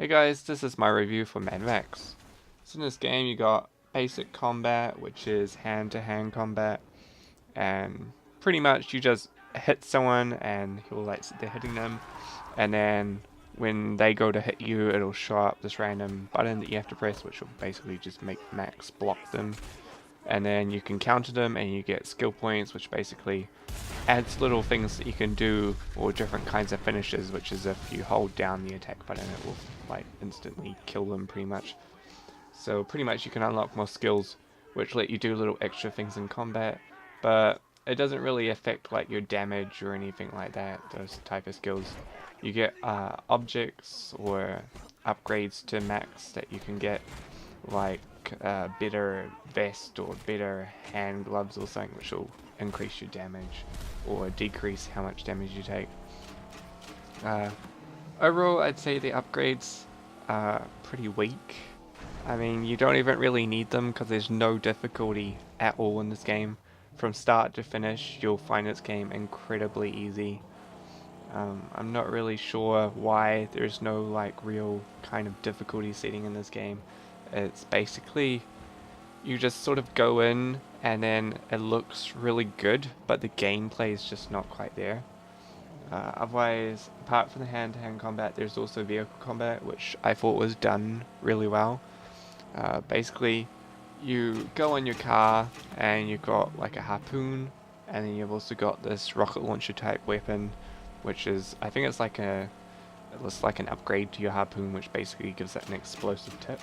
Hey guys, this is my review for Mad Max. So in this game you got basic combat, which is hand-to-hand combat, and pretty much you just hit someone and he'll like sit there hitting them, and then when they go to hit you it'll show up this random button that you have to press, which will basically just make Max block them, and then you can counter them and you get skill points, which basically adds little things that you can do, or different kinds of finishes, which is if you hold down the attack button it will like instantly kill them pretty much. So pretty much you can unlock more skills which let you do little extra things in combat, but it doesn't really affect like your damage or anything like that, those type of skills. You get objects or upgrades to max that you can get, like better vest or better hand gloves or something, which will increase your damage or decrease how much damage you take. Overall, I'd say the upgrades are pretty weak. I mean, you don't even really need them because there's no difficulty at all in this game. From start to finish, you'll find this game incredibly easy. I'm not really sure why there's no like real kind of difficulty setting in this game. It's basically you just sort of go in and then it looks really good, but the gameplay is just not quite there. Otherwise, apart from the hand-to-hand combat, there's also vehicle combat, which I thought was done really well. Basically, you go in your car and you've got like a harpoon, and then you've also got this rocket launcher type weapon, which is, I think it's like a, it looks like an upgrade to your harpoon, which basically gives it an explosive tip.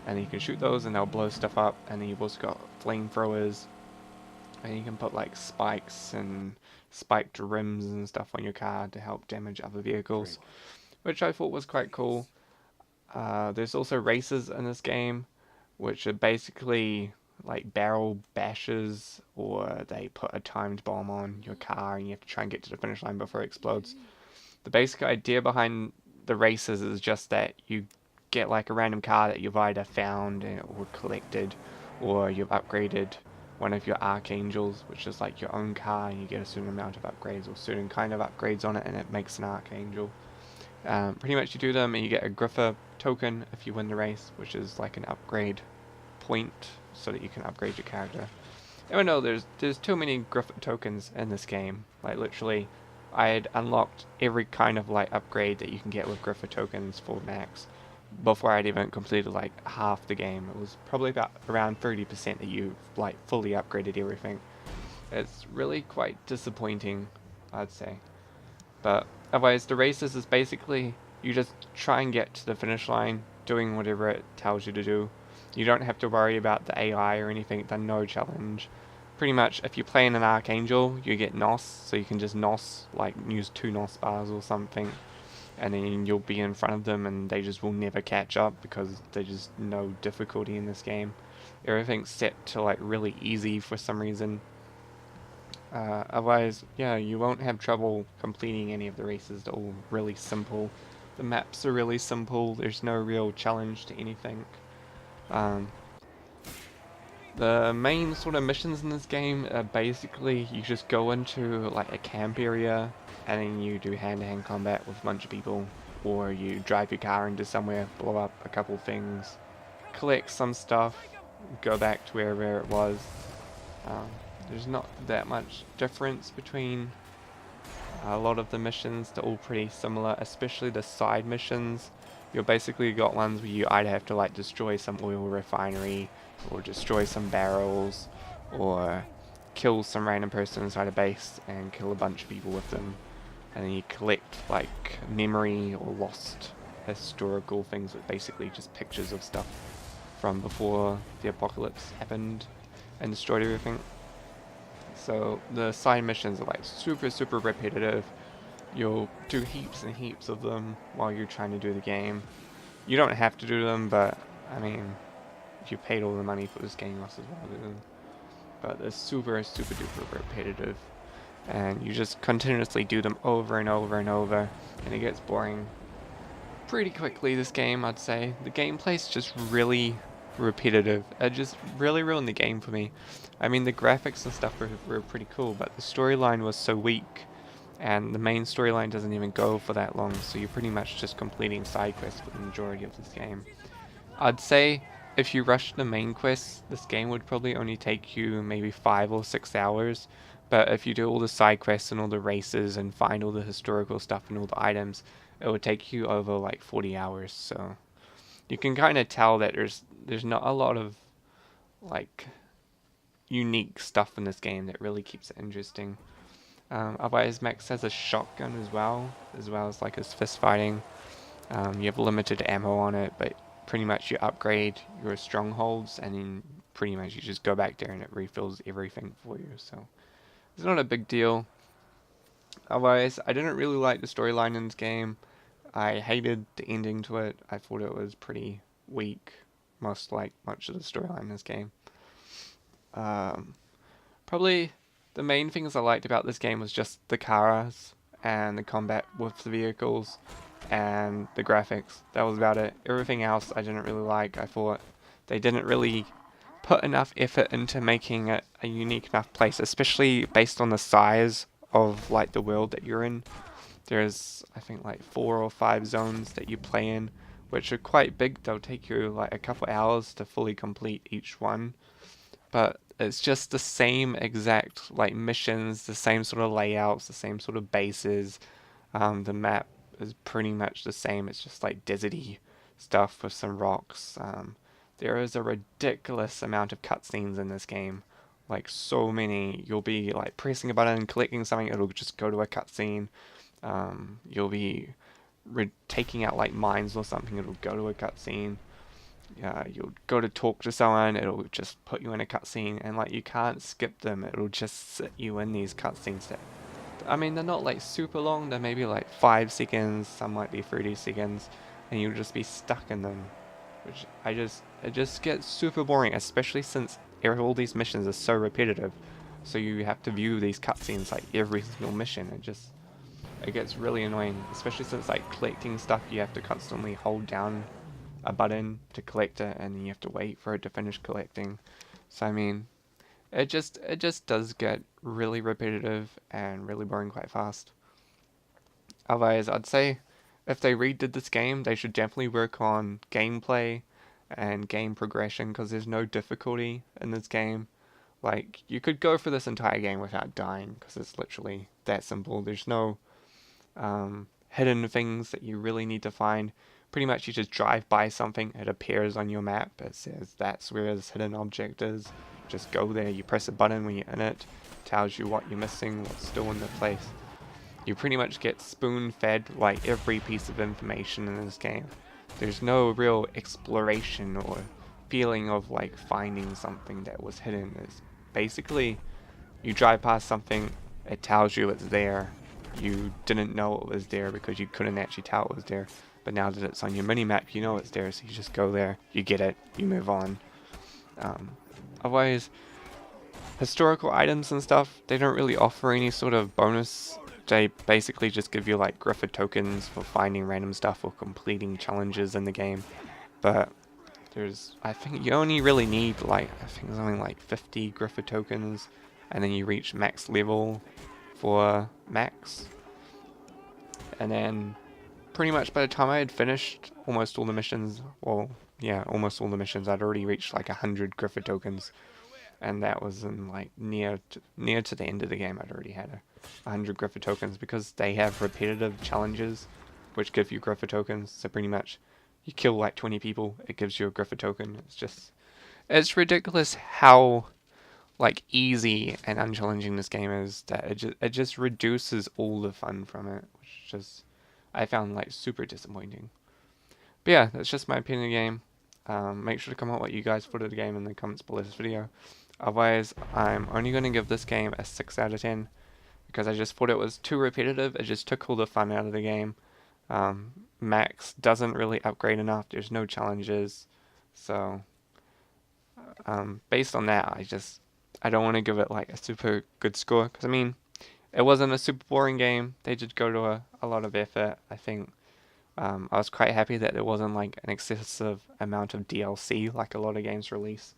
And you can shoot those and they'll blow stuff up, and then you've also got flamethrowers, and you can put like spikes and spiked rims and stuff on your car to help damage other vehicles, which I thought was quite cool. There's also races in this game, which are basically like barrel bashes, or they put a timed bomb on your car and you have to try and get to the finish line before it explodes. The basic idea behind the races is just that you get like a random car that you've either found or collected, or you've upgraded one of your archangels, which is like your own car, and you get a certain amount of upgrades or certain kind of upgrades on it, and it makes an archangel. Pretty much you do them and you get a griffer token if you win the race, which is like an upgrade point so that you can upgrade your character. Even though there's too many griffer tokens in this game, like literally I had unlocked every kind of like upgrade that you can get with griffer tokens for max before I'd even completed like half the game. It was probably about around 30% that you like fully upgraded everything. It's really quite disappointing, I'd say. But otherwise, the races is basically you just try and get to the finish line doing whatever it tells you to do. You don't have to worry about the AI or anything, they're no challenge. Pretty much, if you play in an Archangel, you get NOS, so you can just NOS, like use 2 NOS bars or something, and then you'll be in front of them and they just will never catch up because there's just no difficulty in this game. Everything's set to like really easy for some reason. Otherwise, yeah, you won't have trouble completing any of the races. They're all really simple. The maps are really simple. There's no real challenge to anything. Um, the main sort of missions in this game are basically you just go into like a camp area and then you do hand-to-hand combat with a bunch of people, or you drive your car into somewhere, blow up a couple things, collect some stuff, go back to wherever it was. There's not that much difference between a lot of the missions. They're all pretty similar, especially the side missions. You've basically got ones where you either have to like destroy some oil refinery, or destroy some barrels, or kill some random person inside a base and kill a bunch of people with them. And then you collect like memory or lost historical things, that basically just pictures of stuff from before the apocalypse happened and destroyed everything. So the side missions are like super repetitive. You'll do heaps and heaps of them while you're trying to do the game. You don't have to do them, but I mean, if you paid all the money for this game, you must as well do them. But they're super duper repetitive, and you just continuously do them over and over and over, and it gets boring pretty quickly. This game, I'd say the gameplay's just really repetitive. It just really ruined the game for me. I mean, the graphics and stuff were pretty cool, but the storyline was so weak and the main storyline doesn't even go for that long, so you're pretty much just completing side quests for the majority of this game. I'd say if you rush the main quests, this game would probably only take you maybe 5 or 6 hours. But if you do all the side quests and all the races and find all the historical stuff and all the items, it would take you over like 40 hours. So you can kind of tell that there's not a lot of like unique stuff in this game that really keeps it interesting. Otherwise, Max has a shotgun as well as like his fist fighting. You have limited ammo on it, but pretty much you upgrade your strongholds and then pretty much you just go back there and it refills everything for you. So it's not a big deal. Otherwise, I didn't really like the storyline in this game. I hated the ending to it. I thought it was pretty weak, much of the storyline in this game. Um, Probably the main things I liked about this game was just the cars and the combat with the vehicles and the graphics. That was about it. Everything else I didn't really like. I thought they didn't really put enough effort into making it a unique enough place, especially based on the size of like the world that you're in. There's I think like 4 or 5 zones that you play in, which are quite big. They'll take you like a couple hours to fully complete each one, but it's just the same exact like missions, the same sort of layouts, the same sort of bases. The map is pretty much the same. It's just like deserty stuff with some rocks. There is a ridiculous amount of cutscenes in this game. Like so many. You'll be like pressing a button and collecting something, it'll just go to a cutscene. You'll be taking out like mines or something, it'll go to a cutscene. You'll go to talk to someone, it'll just put you in a cutscene, and like you can't skip them. It'll just sit you in these cutscenes. That I mean, they're not like super long. They're maybe like 5 seconds. Some might be 30 seconds, and you'll just be stuck in them. Which it just gets super boring, especially since all these missions are so repetitive. So you have to view these cutscenes like every single mission. It gets really annoying, especially since like collecting stuff, you have to constantly hold down a button to collect it, and then you have to wait for it to finish collecting. So I mean, it just does get really repetitive and really boring quite fast. Otherwise, I'd say if they redid this game, they should definitely work on gameplay and game progression because there's no difficulty in this game. Like you could go for this entire game without dying because it's literally that simple. There's no hidden things that you really need to find. Pretty much you just drive by something, it appears on your map, it says that's where this hidden object is. Just go there, you press a button when you're in it, tells you what you're missing, what's still in the place. You pretty much get spoon fed like every piece of information in this game. There's no real exploration or feeling of like finding something that was hidden. It's basically you drive past something, it tells you it's there. You didn't know it was there because you couldn't actually tell it was there. But now that it's on your mini-map, you know it's there, so you just go there, you get it, you move on. Um, Otherwise, historical items and stuff, they don't really offer any sort of bonus. They basically just give you like Griffith tokens for finding random stuff or completing challenges in the game. But I think you only really need like, I think something like 50 Griffith tokens, and then you reach max level for max. And then pretty much by the time I had finished almost all the missions, well, yeah, almost all the missions, I'd already reached like 100 Griffith tokens. And that was in like near to the end of the game. I'd already had 100 Griffith tokens because they have repetitive challenges which give you Griffith tokens. So pretty much you kill like 20 people, it gives you a Griffith token. It's ridiculous how like easy and unchallenging this game is, that it just reduces all the fun from it, which just I found like super disappointing. But yeah, that's just my opinion of the game. Make sure to comment what you guys thought of the game in the comments below this video. Otherwise, I'm only going to give this game a 6 out of 10 because I just thought it was too repetitive. It just took all the fun out of the game. Max doesn't really upgrade enough. There's no challenges. So, based on that, I don't want to give it like a super good score because I mean, it wasn't a super boring game. They did go to a lot of effort. I think I was quite happy that there wasn't like an excessive amount of DLC like a lot of games release.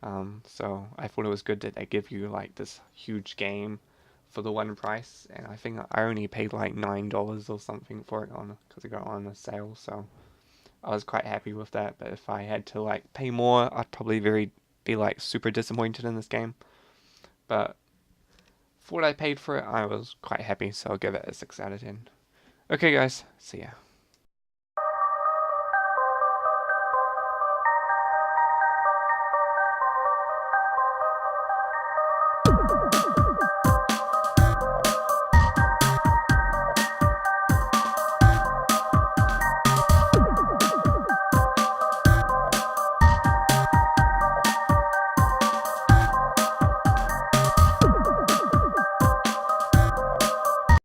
So I thought it was good that they give you like this huge game for the one price, and I think I only paid like $9 or something for it on because it got on a sale. So I was quite happy with that. But if I had to like pay more, I'd probably be like super disappointed in this game. But for what I paid for it, I was quite happy. So I'll give it a 6 out of 10. Okay, guys, see ya.